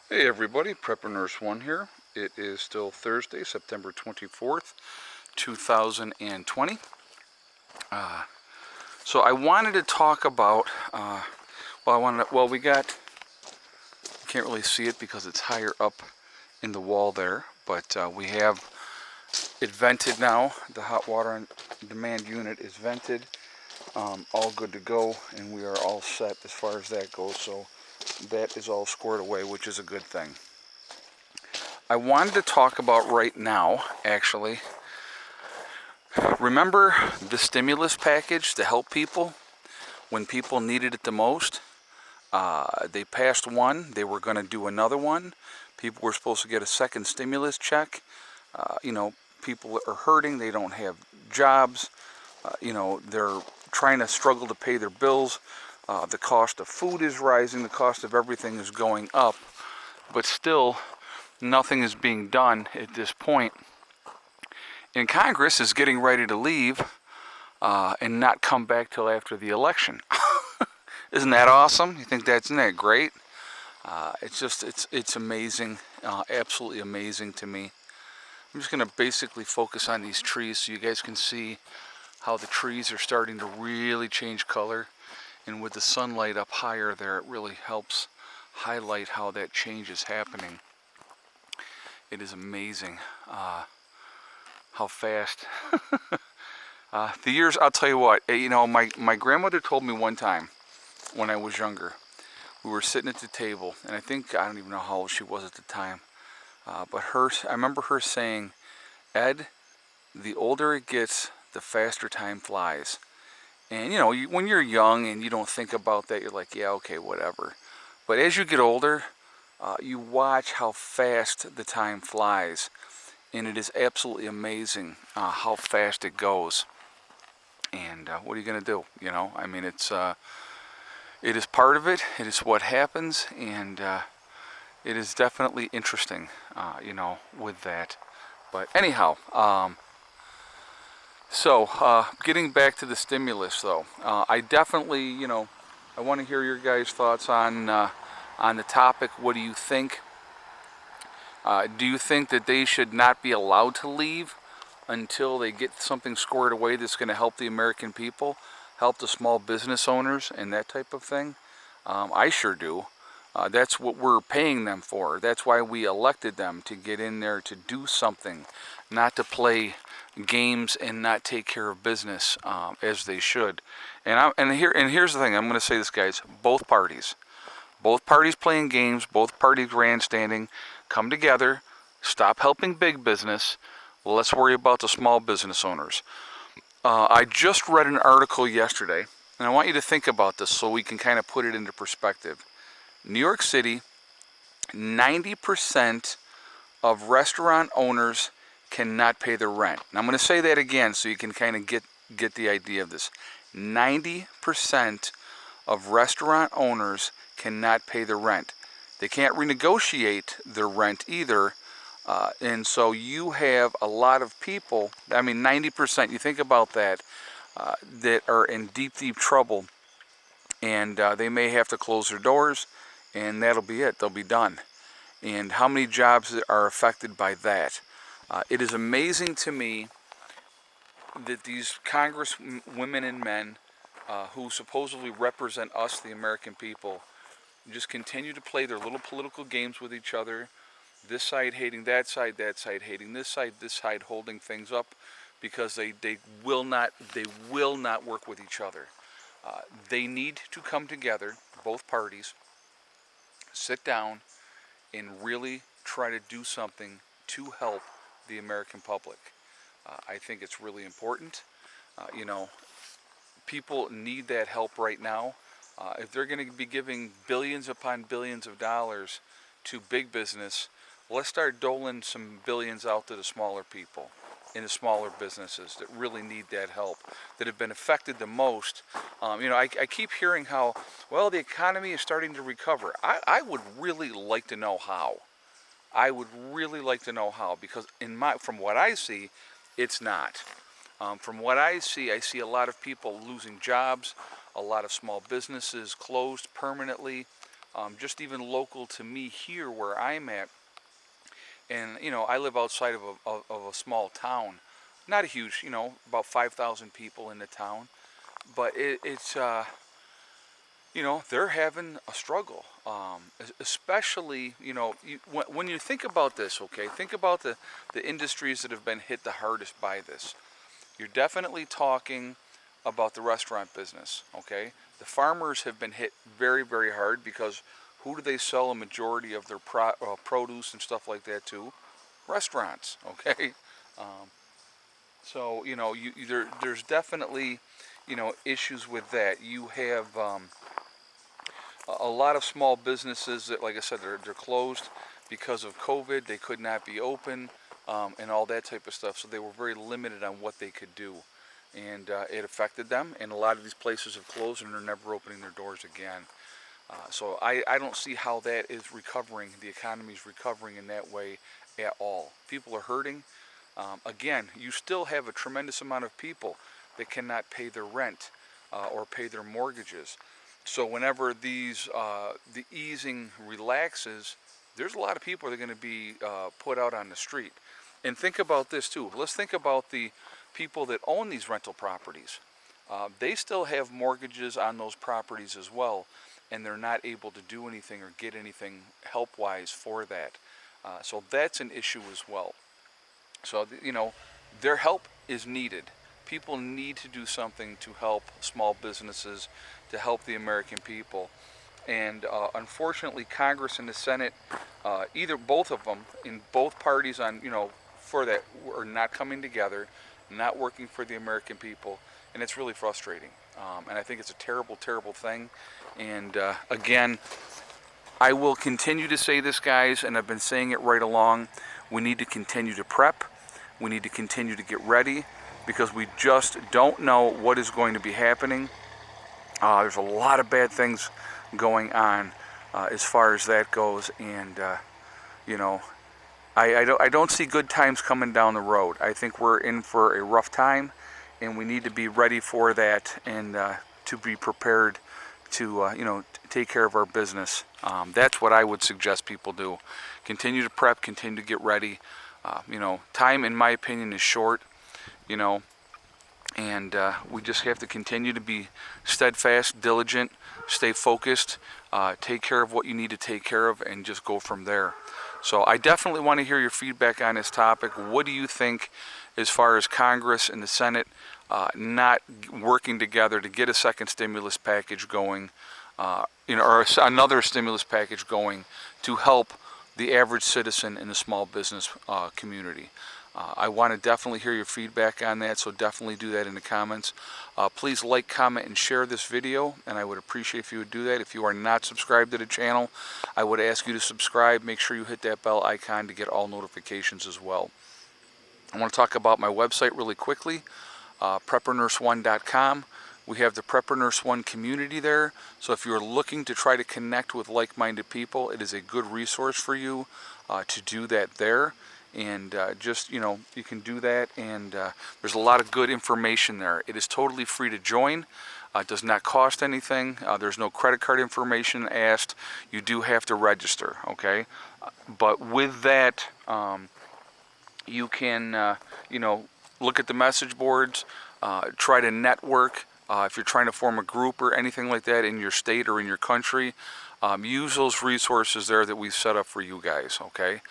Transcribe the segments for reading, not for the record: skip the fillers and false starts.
Hey everybody, Prepper Nurse 1 here. It is still Thursday, September 24th, 2020. So I wanted to talk about, we got, you can't really see it because it's higher up in the wall there, but we have it vented now. The hot water on demand unit is vented, all good to go, and we are all set as far as that goes. So that is all squared away, which is a good thing. I wanted to talk about right now, actually. Remember the stimulus package to help people when people needed it the most? They passed one. They were going to do another one. People were supposed to get a second stimulus check. People are hurting. They don't have jobs. They're trying to struggle to pay their bills. The cost of food is rising. The cost of everything is going up. But still, nothing is being done at this point. And Congress is getting ready to leave and not come back till after the election. Isn't that awesome? Isn't that great? It's amazing, absolutely amazing to me. I'm just going to basically focus on these trees so you guys can see how the trees are starting to really change color. And with the sunlight up higher there, it really helps highlight how that change is happening. It is amazing how fast. The years, I'll tell you what, my grandmother told me one time when I was younger, we were sitting at the table, and I don't even know how old she was at the time, but I remember her saying, Ed, the older it gets, the faster time flies. And when you're young and you don't think about that, you're like, yeah, okay, whatever. But as you get older, you watch how fast the time flies, and it is absolutely amazing how fast it goes. And what are you going to do? It is part of it. It is what happens, and it is definitely interesting, with that. But anyhow, getting back to the stimulus, though, I definitely, I want to hear your guys' thoughts on the topic. What do you think? Do you think that they should not be allowed to leave until they get something squared away that's going to help the American people, help the small business owners, and that type of thing? I sure do. That's what we're paying them for. That's why we elected them, to get in there to do something, not to play games and not take care of business as they should. And here's the thing. I'm going to say this, guys. Both parties playing games, both parties grandstanding. Come together. Stop helping big business. Let's worry about the small business owners. I just read an article yesterday, and I want you to think about this so we can kind of put it into perspective. New York City, 90% of restaurant owners cannot pay their rent. And I'm going to say that again so you can kind of get the idea of this. 90% of restaurant owners cannot pay their rent. They can't renegotiate their rent either. And so you have a lot of people, 90%, you think about that, that are in deep, deep trouble. And they may have to close their doors, and that'll be it. They'll be done. And how many jobs are affected by that? It is amazing to me that these Congress women and men who supposedly represent us, the American people, just continue to play their little political games with each other. This side hating that side hating this side holding things up because they will not work with each other. They need to come together, both parties, sit down, and really try to do something to help the American public. I think it's really important. People need that help right now. If they're going to be giving billions upon billions of dollars to big business, let's start doling some billions out to the smaller people in the smaller businesses that really need that help, that have been affected the most. I keep hearing how, well, the economy is starting to recover. I would really like to know how. I would really like to know how, because from what I see, it's not. From what I see a lot of people losing jobs, a lot of small businesses closed permanently. just even local to me here where I'm at. And I live outside of a small town, not a huge, about 5,000 people in the town, but it's they're having a struggle, especially when you think about this. Okay, think about the industries that have been hit the hardest by this. You're definitely talking about the restaurant business. Okay, the farmers have been hit very, very hard because who do they sell a majority of their produce and stuff like that to? Restaurants. Okay, um, so there's definitely issues with that. You have a lot of small businesses that, like I said, they're closed because of COVID. They could not be open, and all that type of stuff. So they were very limited on what they could do, and it affected them. And a lot of these places have closed, and they're never opening their doors again. So I don't see how that is recovering. The economy is recovering in that way at all. People are hurting. Again, you still have a tremendous amount of people that cannot pay their rent or pay their mortgages. So whenever the easing relaxes, there's a lot of people that are going to be put out on the street. And think about this too. Let's think about the people that own these rental properties. They still have mortgages on those properties as well, and they're not able to do anything or get anything help-wise for that. So that's an issue as well. So, their help is needed. People need to do something to help small businesses, to help the American people. And unfortunately, Congress and the Senate, both of them, in both parties for that, are not coming together, not working for the American people, and it's really frustrating. And I think it's a terrible, terrible thing. And again, I will continue to say this, guys, and I've been saying it right along. We need to continue to prep. We need to continue to get ready because we just don't know what is going to be happening. There's a lot of bad things going on as far as that goes, and I don't see good times coming down the road. I think we're in for a rough time, and we need to be ready for that and to be prepared to take care of our business. That's what I would suggest people do. Continue to prep, continue to get ready. Time, in my opinion, is short, and we just have to continue to be steadfast, diligent, stay focused, take care of what you need to take care of, and just go from there. So I definitely want to hear your feedback on this topic. What do you think as far as Congress and the Senate not working together to get a second stimulus package going, or another stimulus package going to help the average citizen in the small business community? I want to definitely hear your feedback on that, so definitely do that in the comments. Please like, comment, and share this video, and I would appreciate if you would do that. If you are not subscribed to the channel, I would ask you to subscribe. Make sure you hit that bell icon to get all notifications as well. I want to talk about my website really quickly, preppernurse1.com. We have the Prepper Nurse 1 community there, so if you're looking to try to connect with like-minded people, it is a good resource for you to do that there. And you can do that, and there's a lot of good information there. It is totally free to join. It does not cost anything. There's no credit card information asked. You do have to register, okay? But with that, you can, look at the message boards, try to network. If you're trying to form a group or anything like that in your state or in your country, use those resources there that we've set up for you guys, okay?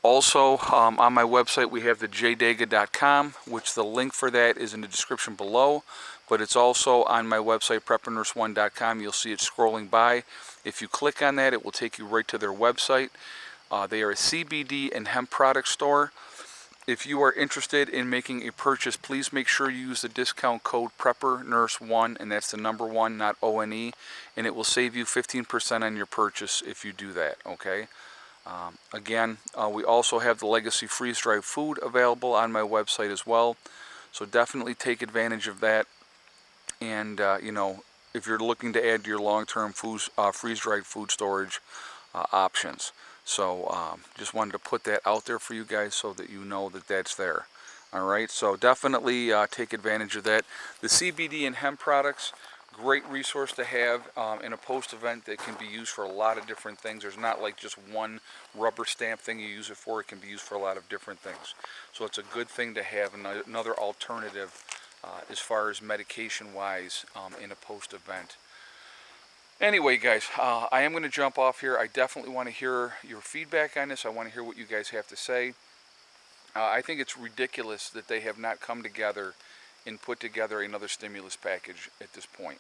Also, on my website, we have the jdega.com, which the link for that is in the description below, but it's also on my website, preppernurse1.com. You'll see it scrolling by. If you click on that, it will take you right to their website. They are a CBD and hemp product store. If you are interested in making a purchase, please make sure you use the discount code PrepperNurse1, and that's the number 1, not O-N-E, and it will save you 15% on your purchase if you do that, okay? Again, we also have the Legacy freeze-dried food available on my website as well, so definitely take advantage of that. And if you're looking to add to your long-term freeze-dried food storage options. So just wanted to put that out there for you guys so that you know that that's there. All right, so definitely take advantage of that. The CBD and hemp products, great resource to have in a post event that can be used for a lot of different things. There's not like just one rubber stamp thing you use it for. It can be used for a lot of different things. So it's a good thing to have another alternative as far as medication wise in a post event. Anyway, guys, I am going to jump off here. I definitely want to hear your feedback on this. I want to hear what you guys have to say. I think it's ridiculous that they have not come together and put together another stimulus package at this point.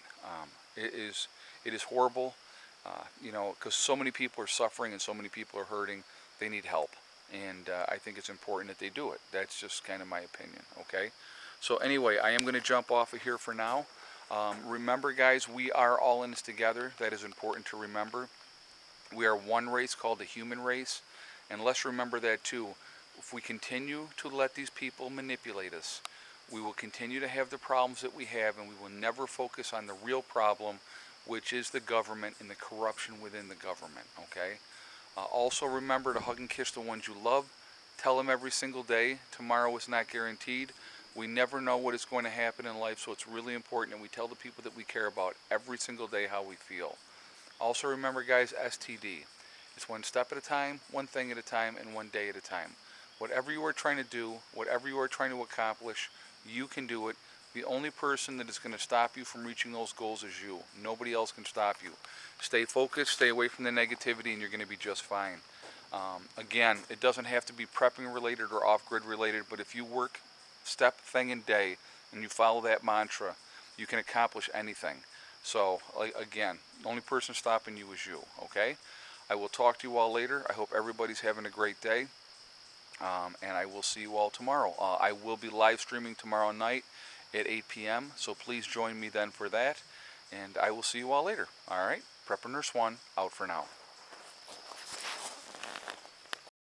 It is horrible, you know, because so many people are suffering and so many people are hurting. They need help, and I think it's important that they do it. That's just kind of my opinion. Okay, so anyway, I am going to jump off of here for now. Remember, guys, we are all in this together. That is important to remember. We are one race called the human race, and let's remember that too. If we continue to let these people manipulate us, we will continue to have the problems that we have, and we will never focus on the real problem, which is the government and the corruption within the government, okay? Also remember to hug and kiss the ones you love. Tell them every single day, tomorrow is not guaranteed. We never know what is going to happen in life, so it's really important that we tell the people that we care about every single day how we feel. Also remember, guys, STD. It's one step at a time, one thing at a time, and one day at a time. Whatever you are trying to do, whatever you are trying to accomplish, you can do it. The only person that is going to stop you from reaching those goals is you. Nobody else can stop you. Stay focused, stay away from the negativity, and you're going to be just fine. Again, it doesn't have to be prepping related or off-grid related, but if you work step, thing, and day, and you follow that mantra, you can accomplish anything. So, again, the only person stopping you is you, okay? I will talk to you all later. I hope everybody's having a great day. And I will see you all tomorrow. I will be live streaming tomorrow night at 8 p.m., so please join me then for that. And I will see you all later. All right? Prepper Nurse 1, out for now.